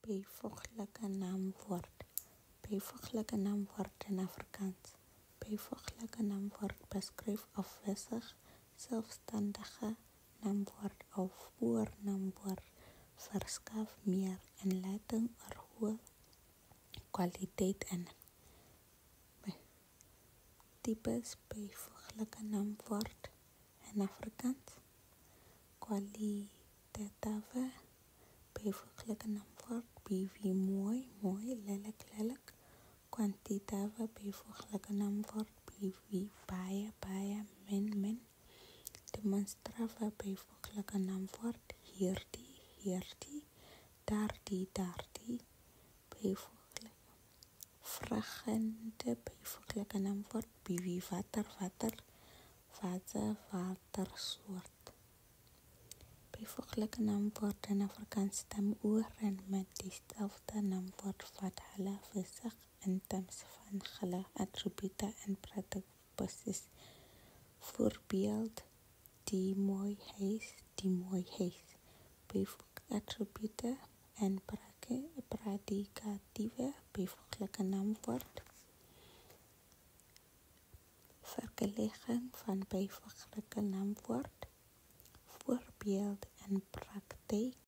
byvoeglike naamwoord. Byvoeglike naamwoord in Afrikaans. Byvoeglike naamwoord beskryf of wissig, selfstandige naamwoord of voornaamwoord verskaf meer inligting oor hoë kwaliteit en tipes byvoeglike naamwoord in Afrikaans. Kwalitatiewe byvoeglike naamwoord, BV mooi, mooi, lelik, lelik. Kwantitatiewe byvoeglike naamwoord, BV baie, baie, min, min. Demonstriewe byvoeglike naamwoord, hierdie, hierdie, daardie, daardie. Byvoeglike vragende byvoeglike naamwoord, BV water, water, fase, watersoort. Byvoeglike naamwoord in Afrikaans stem ooreen met dieselfde naamwoord wat hulle wissig in terme van hulle attribute en predikasies. Voorbeeld, die mooi huis, die mooi huis. Byvoeglike attribute en predikatiewe byvoeglike naamwoord. Vergelijking van byvoeglike naamwoord. Voorbeeld en praktyk.